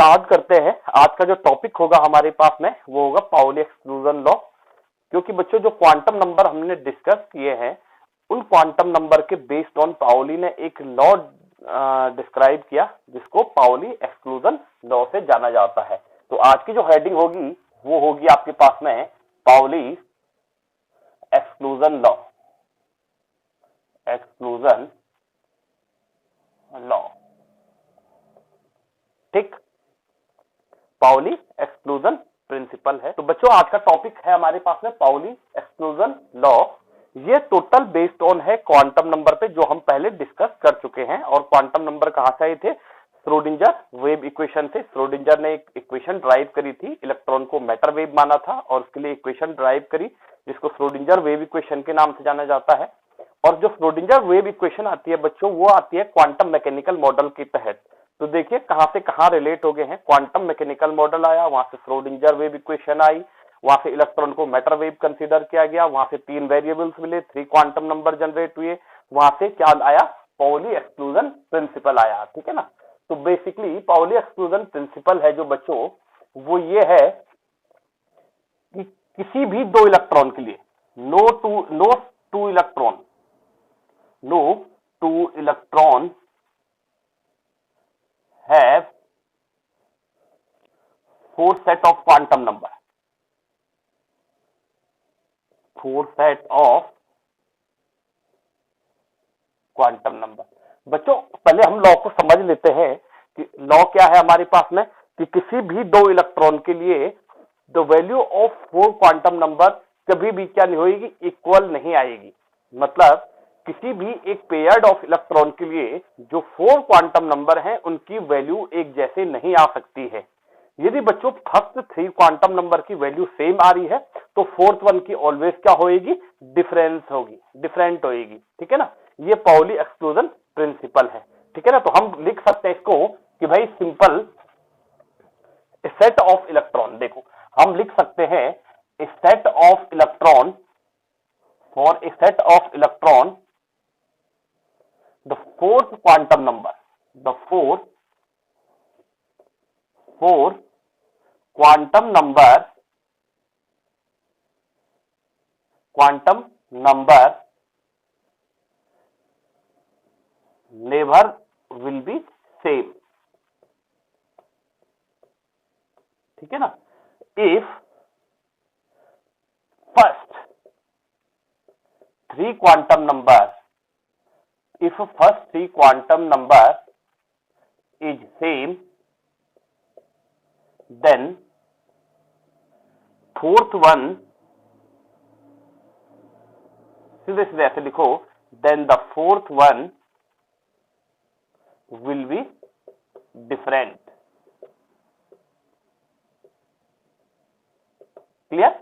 Start करते हैं। आज का जो टॉपिक होगा हमारे पास में वो होगा पाउली एक्सक्लूजन लॉ। क्योंकि बच्चों जो क्वांटम नंबर हमने डिस्कस किए हैं उन क्वांटम नंबर के बेस्ड ऑन पाउली ने एक लॉ डिस्क्राइब किया जिसको पाउली एक्सक्लूजन लॉ से जाना जाता है। तो आज की जो हेडिंग होगी वो होगी आपके पास में Pauli exclusion law. Exclusion law, ठीक, पाउली एक्सक्लूजन प्रिंसिपल है। तो बच्चों आज का टॉपिक है हमारे पास में पाउली एक्सक्लूजन लॉ। ये टोटल बेस्ड ऑन है क्वांटम नंबर पे जो हम पहले डिस्कस कर चुके हैं। और क्वांटम नंबर कहां से आए थे? श्रोडिंगर वेव इक्वेशन से। श्रोडिंगर ने एक इक्वेशन ड्राइव करी थी, इलेक्ट्रॉन को मैटर वेव माना था और उसके लिए इक्वेशन ड्राइव करी जिसको श्रोडिंगर वेव इक्वेशन के नाम से जाना जाता है। और जो श्रोडिंगर वेव इक्वेशन आती है बच्चों वो आती है क्वांटम मैकेनिकल मॉडल के तहत। तो देखिए कहां से कहां रिलेट हो गए हैं। क्वांटम मैकेनिकल मॉडल आया, वहां से श्रोडिंगर वेव इक्वेशन आई, वहां से इलेक्ट्रॉन को मैटर वेव कंसीडर किया गया, वहां से 3 वेरिएबल्स मिले, 3 क्वांटम नंबर जनरेट हुए, वहां से क्या आया? पाउली एक्सक्लूजन प्रिंसिपल आया, ठीक है ना। तो बेसिकली पाउली एक्सक्लूजन प्रिंसिपल है जो बच्चों वो ये है कि किसी भी 2 इलेक्ट्रॉन के लिए no two electron have 4 set of quantum number, 4 set of quantum number. बच्चों पहले हम लॉ को समझ लेते हैं कि लॉ क्या है हमारे पास में कि किसी भी 2 इलेक्ट्रॉन के लिए the value of 4 quantum number कभी भी क्या नहीं होगी? इक्वल नहीं आएगी। मतलब किसी भी एक पेयर्ड ऑफ इलेक्ट्रॉन के लिए जो 4 क्वांटम नंबर हैं उनकी वैल्यू एक जैसे नहीं आ सकती है। यदि बच्चों फर्स्ट 3 क्वांटम नंबर की वैल्यू सेम आ रही है तो फोर्थ वन की ऑलवेज क्या होगी? डिफरेंट होगी, ठीक है ना। ये पाउली एक्सक्लूजन प्रिंसिपल है, ठीक है ना। तो हम लिख सकते हैं इसको कि भाई सिंपल सेट ऑफ इलेक्ट्रॉन, देखो हम लिख सकते हैं set of electron for a set of electron the fourth quantum number, the fourth quantum number never will be same, ठीक है ना। if first 3 quantum number is same, then fourth one, सीधे सीधे ऐसे लिखो, then the fourth one will be different, clear।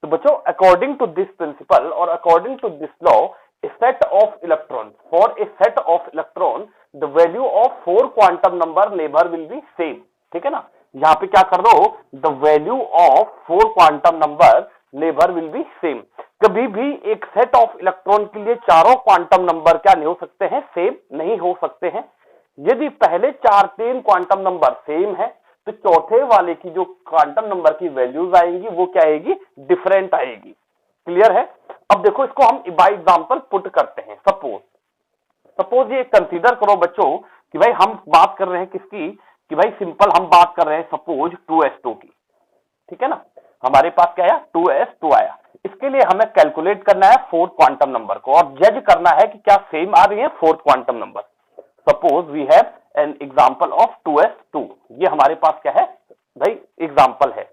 तो बच्चों according to this principle और according to this law a set of electron, for a set of electron the value of 4 quantum number never will be same, ठीक है ना। यहां पे क्या कर दो? the value of 4 quantum number never will be same। कभी भी एक सेट ऑफ इलेक्ट्रॉन के लिए चारों क्वांटम नंबर क्या नहीं हो सकते हैं? सेम नहीं हो सकते हैं। यदि पहले 3 क्वांटम नंबर सेम है तो चौथे वाले की जो क्वांटम नंबर की वैल्यूज आएंगी वो क्या आएगी? डिफरेंट आएगी, क्लियर है। अब देखो इसको हम बाय एग्जांपल पुट करते हैं। सपोज ये कंसीडर करो बच्चों कि भाई हम बात कर रहे हैं किसकी? कि भाई सिंपल हम बात कर रहे हैं सपोज 2s2 की, ठीक है ना। हमारे पास क्या आया? 2s2 आया। इसके लिए हमें कैलकुलेट करना है 4th क्वांटम नंबर को और जज करना है कि क्या सेम आ रही है 4th quantum number. Suppose we have an example of 2s2। ये हमारे पास क्या है भाई? एग्जांपल है।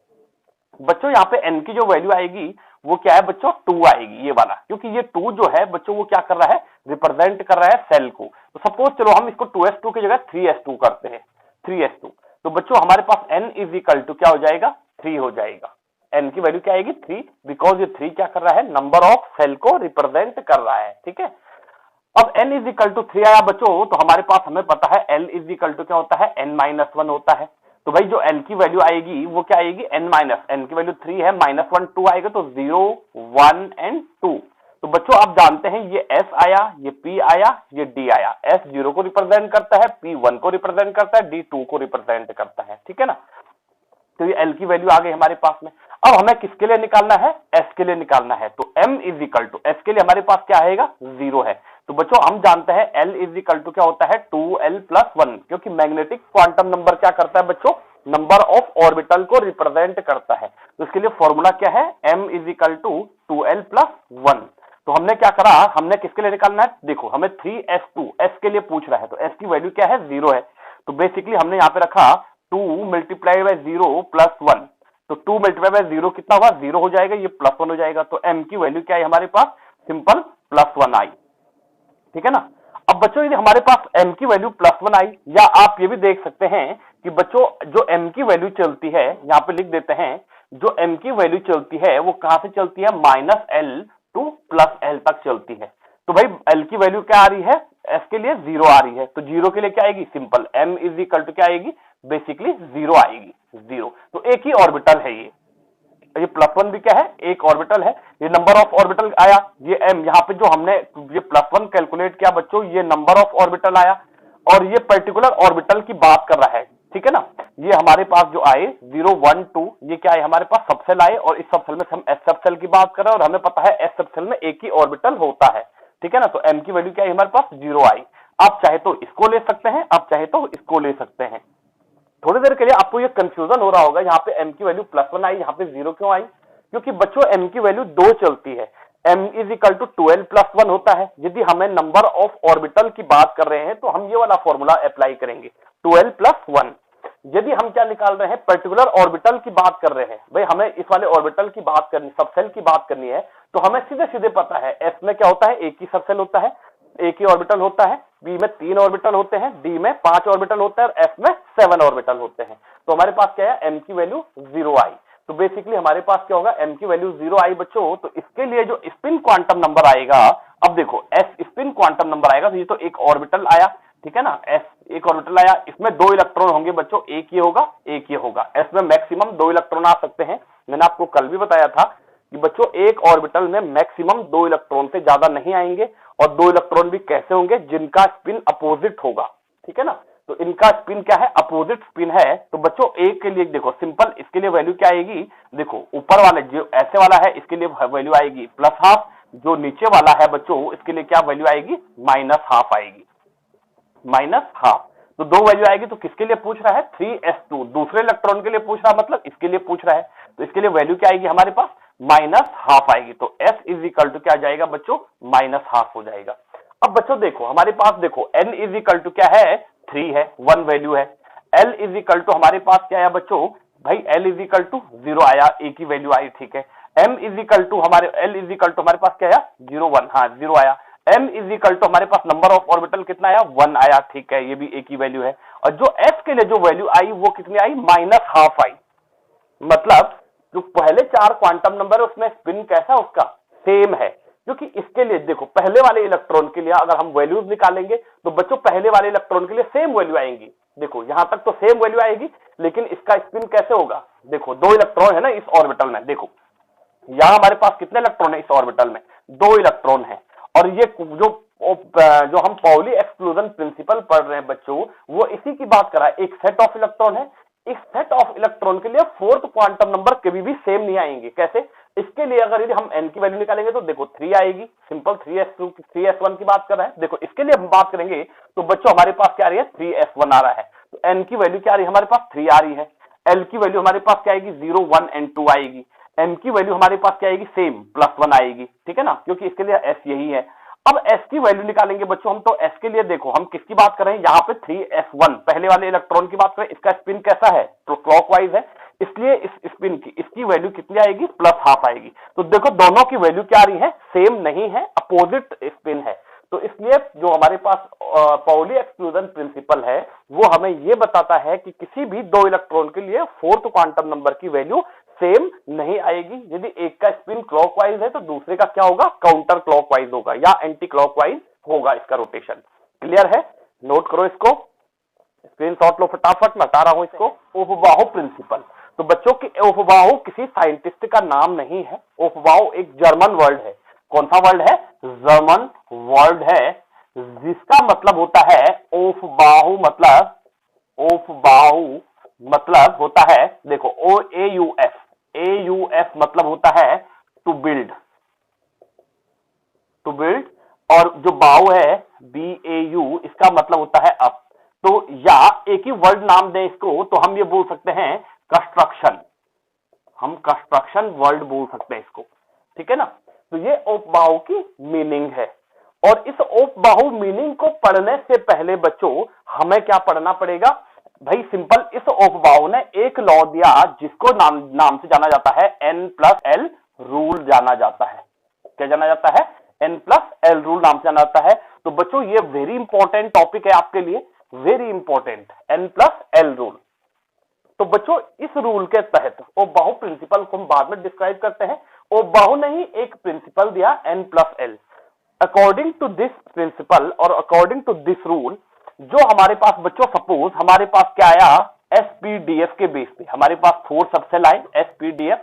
बच्चों यहाँ पे n की जो वैल्यू आएगी वो क्या है बच्चों? 2 आएगी, ये वाला। क्योंकि ये 2 जो है बच्चों वो क्या कर रहा है? रिप्रेजेंट कर रहा है सेल को। तो सपोज चलो हम इसको 2s2 की जगह 3s2 करते हैं, 3s2। तो बच्चों हमारे पास n इज इक्वल टू क्या हो जाएगा? 3 हो जाएगा। n की वैल्यू क्या आएगी? 3, बिकॉज ये 3 क्या कर रहा है? नंबर ऑफ सेल को रिप्रेजेंट कर रहा है, ठीक है। अब n इज इक्वल टू 3 आया बच्चों तो हमारे पास हमें पता है l इज इक्वल टू क्या होता है? n-1 होता है। तो भाई जो n की वैल्यू आएगी वो क्या आएगी? n की वैल्यू 3 है, -1 2 आएगा तो 0 1 एंड 2। तो बच्चों आप जानते हैं ये S आया, ये P आया, ये D आया। S 0 को रिप्रेजेंट करता है, P 1 को रिप्रेजेंट करता है, D 2 को रिप्रेजेंट करता है, ठीक है ना। तो ये L की वैल्यू आ गई हमारे पास में। अब हमें किसके लिए निकालना है? S के लिए निकालना है। तो M is equal to S के लिए हमारे पास क्या आएगा? 0 है। तो बच्चों हम जानते हैं L इज इक्वल टू क्या होता है? 2L प्लस 1, क्योंकि मैग्नेटिक क्वांटम नंबर क्या करता है बच्चों? नंबर ऑफ ऑर्बिटल को रिप्रेजेंट करता है। तो इसके लिए फॉर्मूला क्या है? M is equal to 2L plus 1। तो हमने क्या करा, हमने किसके लिए निकालना है? देखो हमें 3s2 S के लिए पूछ रहा है, तो S की वैल्यू क्या है? 0 है। तो बेसिकली हमने यहाँ पे रखा 2 मल्टीप्लाई बाय 0 प्लस 1। तो 2 मल्टीप्लाई बाय 0 कितना हुआ? 0 हो जाएगा, ये प्लस 1 हो जाएगा। तो M की वैल्यू क्या है हमारे पास? सिंपल प्लस 1 आई, ठीक है ना। अब बच्चों यदि हमारे पास M की वैल्यू प्लस 1 आई, या आप ये भी देख सकते हैं कि बच्चों जो M की वैल्यू चलती है, यहाँ पे लिख देते हैं, जो M की वैल्यू चलती है वो कहां से चलती है? -L टू +L तक चलती है। तो भाई L की वैल्यू क्या आ रही है? S के लिए 0 आ रही है। तो 0 के लिए क्या आएगी? Simple M is equal to क्या आएगी? बेसिकली 0 आएगी, 0। तो एक ही ऑर्बिटल है ये प्लस 1 भी क्या है? एक ऑर्बिटल है। ये नंबर ऑफ ऑर्बिटल आया, ये M यहाँ पे जो हमने ये प्लस 1 कैलकुलेट किया बच्चों, ये नंबर ऑफ ऑर्बिटल आया, और ये पर्टिकुलर ऑर्बिटल की बात कर रहा है, ठीक है ना। ये हमारे पास जो आए 0 1 2, ये क्या है हमारे पास? सबसेल आए, और इस सबसेल में हम S सबसेल की बात कर रहे हैं, और हमें पता है S सबसेल में एक ही ऑर्बिटल होता है, ठीक है ना। तो M की वैल्यू क्या है हमारे पास? 0 आई। आप चाहे तो इसको ले सकते हैं, आप चाहे तो इसको ले सकते हैं। थोड़ी देर के लिए आपको ये कंफ्यूजन हो रहा होगा, यहाँ पे M की वैल्यू प्लस 1 आई, यहाँ पे 0 क्यों आई? क्योंकि बच्चों M की वैल्यू 2 चलती है। M is equal to 2L plus 1 होता है। यदि हमें नंबर ऑफ ऑर्बिटल की बात कर रहे हैं तो हम ये वाला फॉर्मूला अप्लाई करेंगे, 2L प्लस 1। यदि हम क्या निकाल रहे हैं? पर्टिकुलर ऑर्बिटल की बात कर रहे हैं, भाई हमें इस वाले ऑर्बिटल की बात करनी, सबसेल की बात करनी है, तो हमें सीधे सीधे पता है S में क्या होता है? एक ही सबसेल होता है, एक ही ऑर्बिटल होता है। B में 3 ऑर्बिटल होते हैं, D में 5 ऑर्बिटल होते हैं, और F में 7 ऑर्बिटल होते हैं। तो हमारे पास क्या है? M की वैल्यू 0 आई। तो बेसिकली हमारे पास क्या होगा? M की वैल्यू 0 आई बच्चों। तो इसके लिए जो स्पिन क्वांटम नंबर आएगा, अब देखो S स्पिन क्वांटम नंबर आएगा, तो ये तो एक ऑर्बिटल आया, ठीक है ना। S एक ऑर्बिटल आया, इसमें 2 इलेक्ट्रॉन होंगे बच्चों, एक ये होगा, एक ये होगा। S में मैक्सिमम 2 इलेक्ट्रॉन आ सकते हैं। मैंने आपको कल भी बताया था कि बच्चों एक ऑर्बिटल में मैक्सिमम 2 इलेक्ट्रॉन से ज्यादा नहीं आएंगे, और 2 इलेक्ट्रॉन भी कैसे होंगे? जिनका स्पिन अपोजिट होगा, ठीक है ना। तो इनका स्पिन क्या है? अपोजिट स्पिन है। तो बच्चों एक के लिए देखो सिंपल, इसके लिए वैल्यू क्या आएगी? देखो ऊपर वाले जो ऐसे वाला है, इसके लिए वैल्यू आएगी +12। जो नीचे वाला है बच्चों, इसके लिए क्या वैल्यू आएगी? -12 आएगी, -12। तो 2 वैल्यू आएगी। तो किसके लिए पूछ रहा है? 3s2, दूसरे इलेक्ट्रॉन के लिए पूछ रहा है, मतलब इसके लिए पूछ रहा है। तो इसके लिए वैल्यू क्या आएगी हमारे पास? -12 आएगी। तो S इज इक्वल टू क्या जाएगा बच्चों? -12 हो जाएगा। अब बच्चों देखो हमारे पास, देखो N इज इक्वल टू क्या है? 3 है, 1 वैल्यू है। L इज इक्वल टू हमारे पास क्या आया बच्चों? भाई L इज इक्वल टू 0 आया, एक ही वैल्यू आई, ठीक है। M इज इक्वल टू हमारे L इज इक्वल टू हमारे पास क्या आया? 0 1, हाँ 0 आया। M इज इक्वल टू हमारे पास नंबर ऑफ ऑर्बिटल कितना आया? 1 आया, ठीक है, ये भी एक ही वैल्यू है। और जो S के लिए जो वैल्यू आई वो कितनी आई? -12 आई। मतलब जो पहले 4 क्वांटम नंबर है उसमें स्पिन कैसा उसका? सेम है। क्योंकि इसके लिए देखो पहले वाले इलेक्ट्रॉन के लिए अगर हम वैल्यूज निकालेंगे तो बच्चों पहले वाले इलेक्ट्रॉन के लिए सेम वैल्यू आएंगी। देखो यहां तक तो सेम वैल्यू आएगी, लेकिन इसका स्पिन कैसे होगा? देखो 2 इलेक्ट्रॉन है ना इस ऑर्बिटल में, देखो यहां हमारे पास कितने इलेक्ट्रॉन है इस ऑर्बिटल में? 2 इलेक्ट्रॉन है। और ये जो हम पाउली एक्सक्लूजन प्रिंसिपल पढ़ रहे हैं बच्चों, वो इसी की बात कर रहा है। एक सेट ऑफ इलेक्ट्रॉन है, इस सेट ऑफ इलेक्ट्रॉन के लिए 4th क्वांटम नंबर कभी भी सेम नहीं आएंगे। कैसे? इसके लिए अगर यदि हम n की वैल्यू निकालेंगे तो देखो 3 आएगी, सिंपल 3s2 3s1 की बात कर रहे हैं। देखो इसके लिए हम बात करेंगे तो बच्चों हमारे पास क्या आ रही है? 3s1 आ रहा है। तो n की वैल्यू क्या आ रही है हमारे पास? 3 आ रही है। l की वैल्यू हमारे पास क्या आएगी? 0 1 एंड 2 आएगी। m की वैल्यू हमारे पास क्या आएगी? सेम +1 आएगी, ठीक है ना, क्योंकि इसके लिए s यही है। अब s की वैल्यू निकालेंगे बच्चों हम, तो s के लिए देखो हम किसकी बात कर रहे हैं? यहाँ पे 3s1 पहले वाले इलेक्ट्रॉन की बात करें, इसका स्पिन कैसा है? तो क्लॉकवाइज है, इसलिए इस स्पिन की इसकी वैल्यू कितनी आएगी? +12 आएगी। तो देखो दोनों की वैल्यू क्या आ रही है? सेम नहीं है, अपोजिट स्पिन है। तो इसलिए जो हमारे पास पाउली एक्सक्लूजन प्रिंसिपल है वो हमें ये बताता है कि किसी भी 2 इलेक्ट्रॉन के लिए 4th क्वांटम नंबर की वैल्यू सेम नहीं आएगी। यदि एक का स्पिन क्लॉकवाइज है तो दूसरे का क्या होगा? काउंटर क्लॉकवाइज होगा या एंटी क्लॉकवाइज होगा इसका रोटेशन। क्लियर है? नोट करो इसको, स्क्रीनशॉट लो फटाफट, मैं बता रहा हूं इसको। ओफबाउ प्रिंसिपल। तो बच्चों की ओफबाउ किसी साइंटिस्ट का नाम नहीं है, ओफबाउ एक जर्मन वर्ड है। कौन सा वर्ड है? जर्मन वर्ड है, जिसका मतलब होता है ऑफबाहु, मतलब होता है, देखो ओ ए यू एफ मतलब होता है टू बिल्ड, और जो बाहु है BAU इसका मतलब होता है अप। तो या एक ही वर्ड नाम दें इसको तो हम ये बोल सकते हैं कंस्ट्रक्शन, हम कंस्ट्रक्शन वर्ड बोल सकते हैं इसको, ठीक है ना। तो ये उपबाहु की मीनिंग है, और इस उपबाहु मीनिंग को पढ़ने से पहले बच्चों हमें क्या पढ़ना पड़ेगा भाई? सिंपल, इस उपबाहु ने एक लॉ दिया जिसको नाम से जाना जाता है N+L रूल जाना जाता है। क्या जाना जाता है? N+L रूल नाम से जाना जाता है। तो बच्चों ये वेरी इंपॉर्टेंट टॉपिक है आपके लिए, वेरी इंपॉर्टेंट, N+L रूल। तो बच्चों इस रूल के तहत उपबाहु प्रिंसिपल को हम बाद में डिस्क्राइब करते हैं। उपबाहु ने ही एक प्रिंसिपल दिया N+L। According to this principle और अकॉर्डिंग टू दिस रूल, जो हमारे पास बच्चों, सपोज हमारे पास क्या आया? SPDF के बेस पे हमारे पास 4 सबसेल आए SPDF।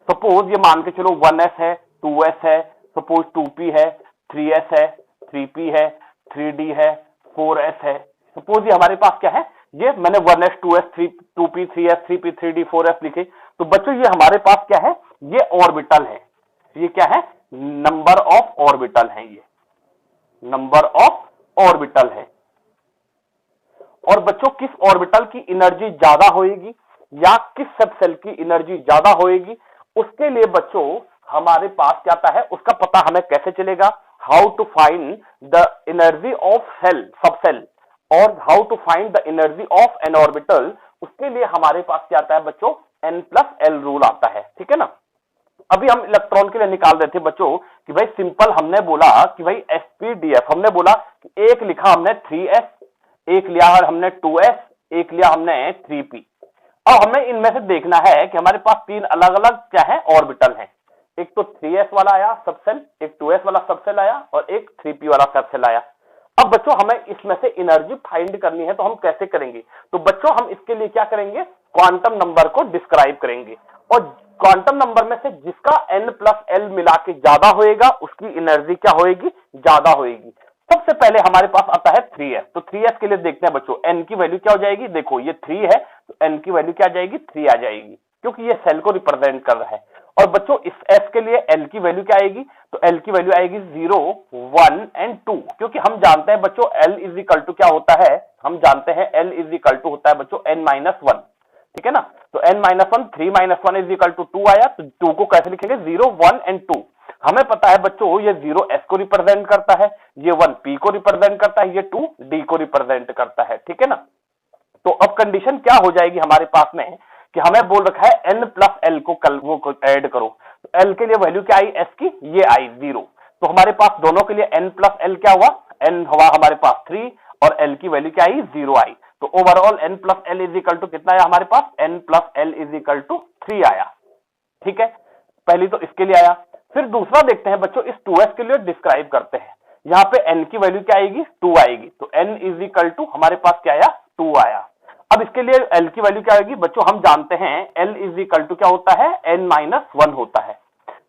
सपोज ये मान के चलो 1s है, 2s है, सपोज 2p है, 3s है, 3p है, 3d है, 4s है। सपोज ये हमारे पास क्या है? ये मैंने 1s 2s 2p 3s 3p 3d 4s लिखे। तो बच्चों ये हमारे पास क्या है? ये ऑर्बिटल है। ये क्या है? नंबर ऑफ ऑर्बिटल है, ये नंबर ऑफ ऑर्बिटल है। और बच्चों किस ऑर्बिटल की एनर्जी ज्यादा होएगी या किस सबसेल की एनर्जी ज्यादा होएगी, उसके लिए बच्चों हमारे पास क्या आता है? उसका पता हमें कैसे चलेगा? How to find the energy of subshell और how to find the energy of an orbital, उसके लिए हमारे पास क्या आता है बच्चों? N+L रूल आता है, ठीक है ना। अभी हम इलेक्ट्रॉन के लिए निकाल रहे थे बच्चों कि भाई सिंपल, हमने बोला कि भाई SPDF, हमने बोला कि एक लिखा हमने 3s, एक लिया हमने 2s, एक लिया हमने 3p। अब हमें इनमें से देखना है कि हमारे पास 3 अलग अलग क्या है? ऑर्बिटल हैं। एक तो 3s वाला आया सबसेल, एक 2s वाला सबसेल आया और एक 3p वाला सबसेल आया। अब बच्चों हमें इसमें से एनर्जी फाइंड करनी है, तो हम कैसे करेंगे? तो बच्चों हम इसके लिए क्या करेंगे? क्वांटम नंबर को डिस्क्राइब करेंगे, और क्वांटम नंबर में से जिसका N+L मिला के ज्यादा होएगा उसकी एनर्जी क्या होएगी? ज्यादा होएगी। सबसे पहले हमारे पास आता है 3s। तो 3s के लिए देखते हैं बच्चों n की वैल्यू क्या हो जाएगी? देखो ये 3 है तो n की वैल्यू क्या आ जाएगी? 3 आ जाएगी, क्योंकि ये सेल को रिप्रेजेंट कर रहा है। और बच्चों इस s के लिए l की वैल्यू क्या आएगी? तो l की वैल्यू आएगी 0, 1 एंड 2, क्योंकि हम जानते हैं बच्चों L इज इक्वल टू क्या होता है? हम जानते हैं L इज इक्वल टू होता है बच्चों N-1, ठीक है ना। तो N-1, 3 - 1 इज इक्वल टू 2 आया, तो 2 को कैसे लिखेंगे? 0, 1 एंड 2। हमें पता है बच्चों ये 0 S को रिप्रेजेंट करता है, ये 1 P को रिप्रेजेंट करता है, ये 2 D को रिप्रेजेंट करता है, ठीक है ना। तो अब कंडीशन क्या हो जाएगी हमारे पास में कि हमें बोल रखा है N+L को ऐड करो। तो L के लिए वैल्यू क्या आई S की? ये आई 0। तो हमारे पास दोनों के लिए N+L क्या हुआ? N हुआ हमारे पास 3 और L की वैल्यू क्या आई? 0 आई। तो overall N+L is equal to कितना आया हमारे पास? N+L इज इक्वल टू 3 आया, ठीक है। पहली तो इसके लिए आया। फिर दूसरा देखते हैं बच्चों, इस 2s के लिए डिस्क्राइब करते हैं। यहाँ पे n की वैल्यू क्या आएगी? 2 आएगी। तो n इज इक्वल टू हमारे पास क्या आया? 2 आया। अब इसके लिए l की वैल्यू क्या आएगी बच्चों? हम जानते हैं l इज इक्वल टू क्या होता है? n-1 होता है,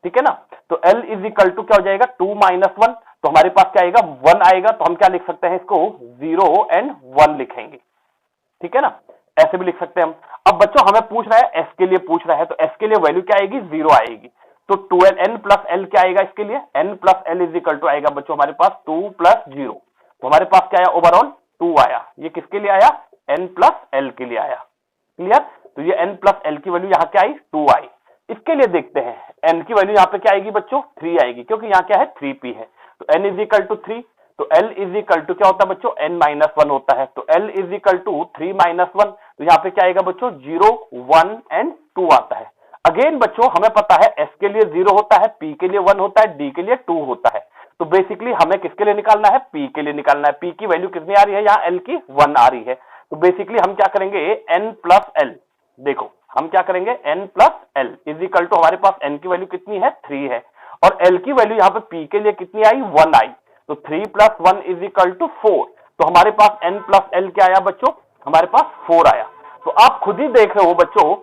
ठीक है ना। तो l इज इक्वल टू क्या हो जाएगा? 2 - 1। तो हमारे पास क्या आएगा? 1 आएगा। तो हम क्या लिख सकते हैं इसको? 0 एंड 1 लिखेंगे, ठीक है ना। ऐसे भी लिख सकते हैं हम। अब बच्चों हमें पूछ रहा है s के लिए पूछ रहा है, तो s के लिए वैल्यू क्या आएगी? 0 आएगी। तो 2n+L क्या आएगा इसके लिए? N+L इज इक्वल टू आएगा बच्चों हमारे पास 2 + 0। तो हमारे पास क्या आया? ओवरऑल 2 आया। ये किसके लिए आया? N+L के लिए आया, क्लियर। तो ये N+L की वैल्यू यहाँ क्या आई? 2 आई। इसके लिए देखते हैं n की वैल्यू यहाँ पे क्या आएगी बच्चों? 3 आएगी, क्योंकि यहाँ क्या है? 3p है। तो n इज इक्वल टू 3। तो L इज इक्वल टू क्या होता है बच्चों? N-1 होता है। तो L इज इक्वल टू 3 - 1। तो यहाँ पे क्या आएगा बच्चों? 0, 1 एंड 2 आता है। अगेन बच्चों हमें पता है S के लिए 0 होता है, P के लिए 1 होता है, D के लिए 2 होता है। तो बेसिकली हमें किसके लिए निकालना है? P के लिए निकालना है। P की वैल्यू कितनी आ रही है? यहाँ L की 1 आ रही है। तो बेसिकली हम क्या करेंगे? N+L, देखो हम क्या करेंगे? N+L इज इक्वल टू हमारे पास n की वैल्यू कितनी है? 3 है, और L की वैल्यू यहाँ पे P के लिए कितनी आई? 1 आई। तो 3 + 1 इज इक्वल टू 4। तो हमारे पास N+L क्या आया बच्चों? हमारे पास 4 आया। तो आप खुद ही देख रहे हो बच्चों,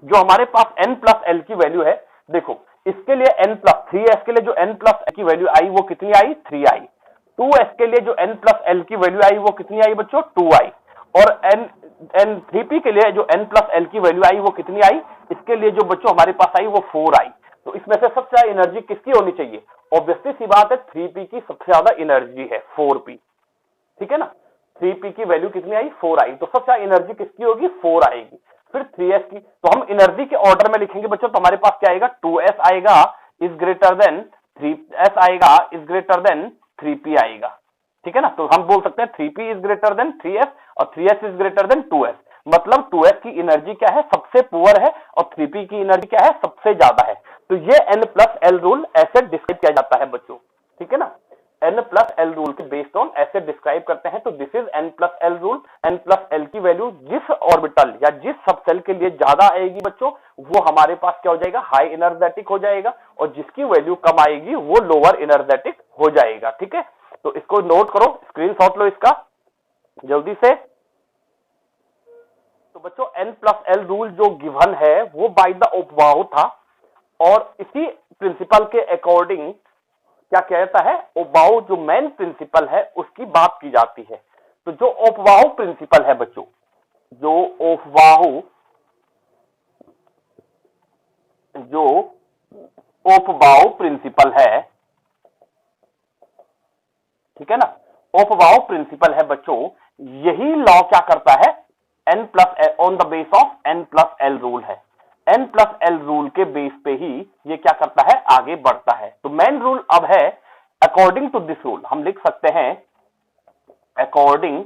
जो हमारे पास N+L की वैल्यू है, देखो इसके लिए n प्लस 3s के लिए जो n प्लस की वैल्यू आई वो कितनी आई 3 आई। 2s के लिए जो n प्लस l की वैल्यू आई वो कितनी आई बच्चों 2 आई। और n 3p के लिए जो n प्लस l की वैल्यू आई वो कितनी आई, इसके लिए जो बच्चों हमारे पास आई वो 4 आई। तो इसमें से सबसे ज्यादा एनर्जी किसकी होनी चाहिए, ऑब्वियसली सी बात है 3p की सबसे ज्यादा एनर्जी है 4p, ठीक है ना। 3p की वैल्यू कितनी आई 4 आई, तो सबसे ज्यादा एनर्जी किसकी होगी 4 आएगी। फिर 3s की, तो हम एनर्जी के ऑर्डर में लिखेंगे बच्चों, तो हमारे पास क्या आएगा 2s आएगा इज ग्रेटर देन 3s आएगा इज ग्रेटर देन 3p आएगा, ठीक है ना। तो हम बोल सकते हैं 3p is greater than 3s और 3s is greater than 2s, मतलब 2s की एनर्जी क्या है सबसे पुअर है और 3p की एनर्जी क्या है सबसे ज्यादा है। तो ये n प्लस एल रूल ऐसे डिस्क्राइब किया जाता है बच्चों, ठीक है ना। n प्लस एल रूल के बेस्ड ऑन ऐसे डिस्क्राइब करते हैं। तो this is n plus L rule. n plus L की वैल्यू जिस ऑर्बिटल या जिस सब सेल के लिए ज्यादा आएगी बच्चों वो हमारे पास क्या हो जाएगा हाई एनर्जेटिक हो जाएगा, और जिसकी वैल्यू कम आएगी वो लोअर एनर्जेटिक हो जाएगा, ठीक है। तो इसको नोट करो, स्क्रीनशॉट लो इसका जल्दी से। तो बच्चों n प्लस एल रूल जो गिवन है वो बाय द ओपवाउ था, और इसी प्रिंसिपल के अकॉर्डिंग क्या किया जाता है, ओपवाउ जो मेन प्रिंसिपल है उसकी बात की जाती है। तो जो ओपवाउ प्रिंसिपल है बच्चों, जो ओपवाउ प्रिंसिपल है, ठीक है ना, ओपवाउ प्रिंसिपल है बच्चों, यही लॉ क्या करता है n plus on the base of n plus L rule है। n प्लस एल रूल के बेस पे ही ये क्या करता है आगे बढ़ता है। तो मेन रूल अब है अकॉर्डिंग टू दिस रूल, हम लिख सकते हैं according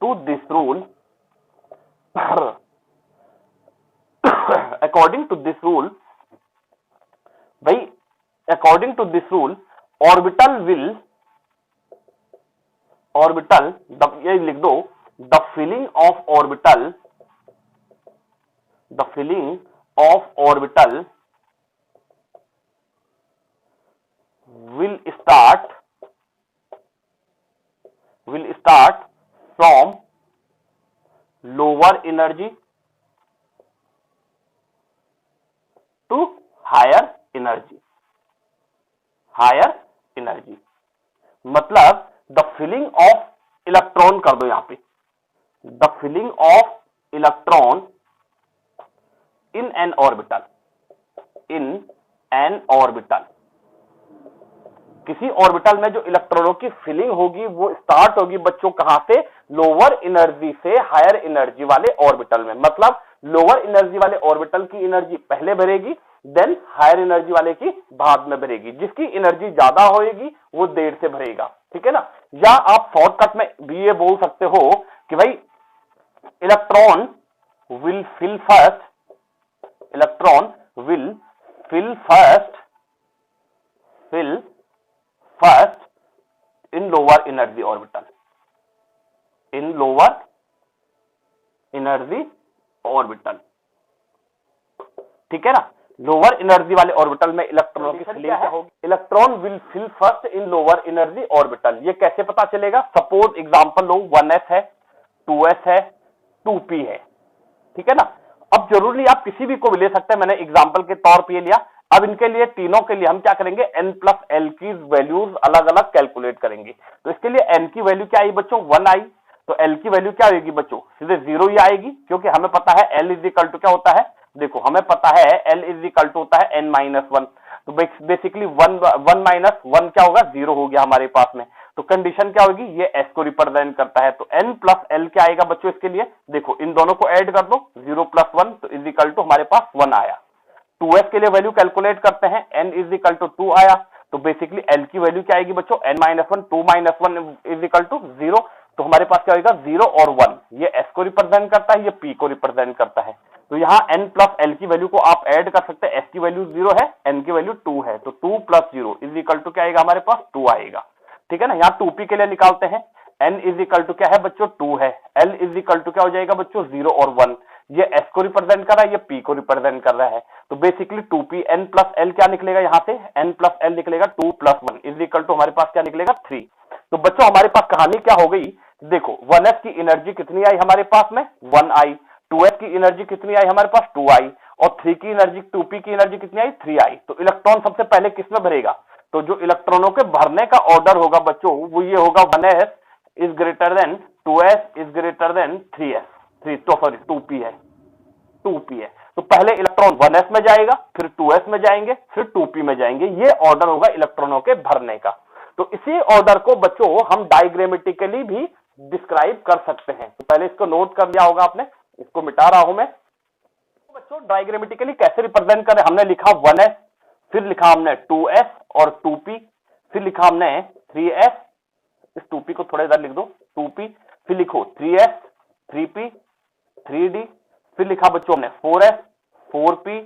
to this rule, according to this rule भाई, according to this rule orbital ये लिख दो, the filling of orbital will start from lower energy to higher energy। मतलब द फिलिंग ऑफ इलेक्ट्रॉन कर दो यहां पे, the filling of electron in an orbital, किसी ऑर्बिटल में जो इलेक्ट्रॉनों की फिलिंग होगी वो स्टार्ट होगी बच्चों कहां से, लोअर एनर्जी से हायर एनर्जी वाले ऑर्बिटल में। मतलब लोअर एनर्जी वाले ऑर्बिटल की एनर्जी पहले भरेगी, देन हायर एनर्जी वाले की बाद में भरेगी। जिसकी एनर्जी ज्यादा होगी वो देर से भरेगा, ठीक है ना। या आप शॉर्टकट में भी ये बोल सकते हो कि भाई electron will fill first in lower energy orbital, ठीक है ना। लोअर एनर्जी वाले ऑर्बिटल में इलेक्ट्रॉनों की फिलिंग क्या होगी, electron will fill first in lower energy orbital. ये कैसे पता चलेगा, सपोज एग्जांपल लो 1s है, 2s है, 2p है, ठीक है ना। अब जरूरी आप किसी भी को भी ले सकते हैं, मैंने एग्जांपल के तौर पे लिया। अब इनके लिए तीनों के लिए हम क्या करेंगे n प्लस एल की वैल्यूज अलग अलग कैलकुलेट करेंगे। तो इसके लिए n की वैल्यू क्या आई बच्चों 1 आई, तो l की वैल्यू क्या आएगी बच्चों सीधे 0 ही आएगी, क्योंकि हमें पता है l इज इक्वल टू क्या होता है, देखो हमें पता है l इज इक्वल टू होता है n माइनस 1। तो बेसिकली 1 माइनस 1 क्या होगा 0 हो गया हमारे पास में। तो कंडीशन क्या होगी, ये s को रिप्रेजेंट करता है। तो n प्लस एल क्या आएगा बच्चों इसके लिए, देखो इन दोनों को ऐड कर दो, 0 प्लस 1 तो इज इक्वल टू हमारे पास 1 आया। 2s के लिए वैल्यू कैलकुलेट करते हैं, n इज इक्वल टू 2 आया। तो बेसिकली l की वैल्यू क्या आएगी बच्चों n minus 1, 2 minus 1 is equal to 0। तो हमारे पास क्या होगा 0 और 1, ये s को रिप्रेजेंट करता है, ये p को रिप्रेजेंट करता है। तो यहाँ n प्लस एल की वैल्यू को आप ऐड कर सकते हैं, s की वैल्यू 0 है, n की वैल्यू 2 है, तो 2 प्लस 0 इज इक्वल टू क्या आएगा हमारे पास 2 आएगा, ठीक है ना। यहाँ 2p के लिए निकालते हैं, n इज इक्वल टू क्या है बच्चों 2 है, l इज इक्वल टू क्या हो जाएगा बच्चों 0 और 1, ये s को रिप्रेजेंट कर रहा है, ये p को रिप्रेजेंट कर रहा है। तो basically 2p n plus l क्या निकलेगा, यहाँ से n प्लस l निकलेगा 2 प्लस 1 इज इक्वल टू हमारे पास क्या निकलेगा 3। तो बच्चों हमारे पास कहानी क्या हो गई, देखो 1s की एनर्जी कितनी आई हमारे पास में 1 आई, 2s की एनर्जी कितनी आई हमारे पास 2 आई, और 3 की एनर्जी 2p की एनर्जी कितनी आई 3 आई। तो इलेक्ट्रॉन सबसे पहले किस में भरेगा, तो जो इलेक्ट्रॉनों के भरने का ऑर्डर होगा बच्चों वो ये होगा 1s is greater than 2s is greater than 2p है 2p है। तो पहले इलेक्ट्रॉन 1s में जाएगा, फिर 2s में जाएंगे, फिर 2p में जाएंगे। ये ऑर्डर होगा इलेक्ट्रॉनों के भरने का। तो इसी ऑर्डर को बच्चों हम डायग्रामेटिकली भी डिस्क्राइब कर सकते हैं। तो पहले इसको नोट कर लिया होगा आपने, इसको मिटा रहा हूं मैं। तो बच्चों डायग्रामेटिकली कैसे रिप्रेजेंट करें, हमने लिखा 1s, फिर लिखा हमने 2s और 2p, फिर लिखा हमने 3s, इस 2p को थोड़ा इधर लिख दो 2p, फिर लिखो 3s 3p 3d, फिर लिखा बच्चों हमने 4s 4p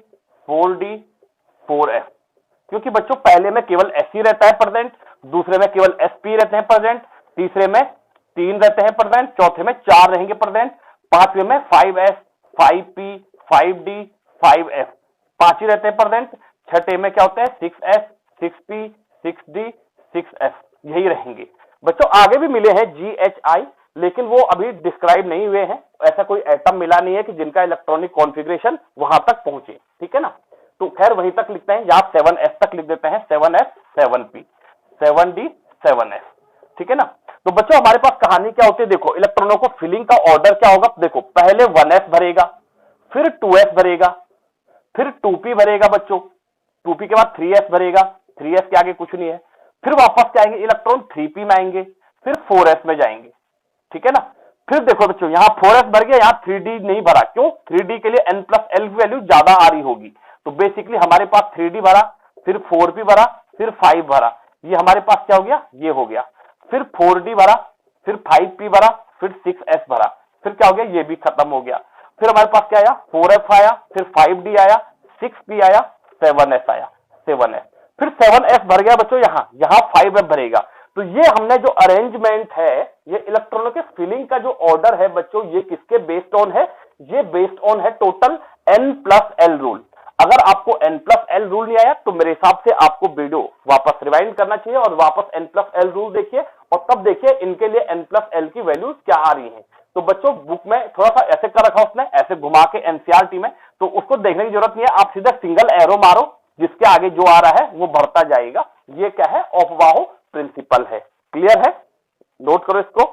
4d 4f। क्योंकि बच्चों पहले में केवल s ही रहता है प्रेजेंट, दूसरे में केवल sp रहते हैं प्रेजेंट, तीसरे में 3 रहते हैं प्रेजेंट, चौथे में 4 रहेंगे प्रेजेंट, पांचवे में 5s 5p 5d 5f 5 ही रहते हैं प्रेजेंट, छठे में क्या होते हैं 6s 6p 6d 6f यही रहेंगे। बच्चों आगे भी मिले हैं GHI, लेकिन वो अभी डिस्क्राइब नहीं हुए हैं। ऐसा कोई एटम मिला नहीं है कि जिनका इलेक्ट्रॉनिक कॉन्फ़िगरेशन वहां तक पहुंचे, ठीक है ना। तो खैर वहीं तक लिखते हैं, या 7s तक लिख देते हैं, 7s 7p 7d 7f, ठीक है ना। तो बच्चों हमारे पास कहानी क्या होती है, देखो इलेक्ट्रॉनों को फिलिंग का ऑर्डर क्या होगा, देखो पहले 1s भरेगा, फिर 2s भरेगा, फिर 2p भरेगा बच्चों, 2p के बाद 3s भरेगा, 3s के आगे कुछ नहीं है, फिर वापस क्या आएंगे इलेक्ट्रॉन 3p में आएंगे, फिर 4s में जाएंगे, ठीक है ना। फिर देखो बच्चों यहां 4s भर गया, यहां 3d नहीं भरा, क्यों, 3d के लिए n+l की वैल्यू ज्यादा आ रही होगी। तो बेसिकली हमारे पास 3d भरा, फिर 4p भरा, फिर 5 भरा, ये हमारे पास क्या हो गया, ये हो गया। फिर 4d भरा, फिर 5p भरा, फिर 6s भरा, फिर क्या हो गया, ये भी खत्म हो गया। फिर हमारे पास क्या आया 4f आया, फिर 5d आया, 6p आया, 7s आया 7s, फिर 7s भर गया बच्चों, यहां 5f भरेगा। तो ये हमने जो अरेंजमेंट है, ये इलेक्ट्रॉनों के फिलिंग का जो ऑर्डर है बच्चों, ये किसके बेस्ड ऑन है, ये बेस्ड ऑन है टोटल n+l रूल। अगर आपको n+l रूल नहीं आया तो मेरे हिसाब से आपको वीडियो वापस रिवाइंड करना चाहिए और वापस n+l रूल देखिए, और तब देखिए इनके लिए n+l की वैल्यूज क्या आ रही हैं। तो बच्चों बुक में थोड़ा सा ऐसे कर रखा उसने, ऐसे घुमा के एनसीईआरटी में, तो उसको देखने की जरूरत नहीं है, आप सीधा सिंगल एरो मारो, जिसके आगे जो आ रहा है वो बढ़ता जाएगा। ये क्या है, ऑफबाहो प्रिंसिपल है। क्लियर है, नोट करो इसको।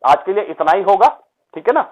आज के लिए इतना ही होगा, ठीक है ना।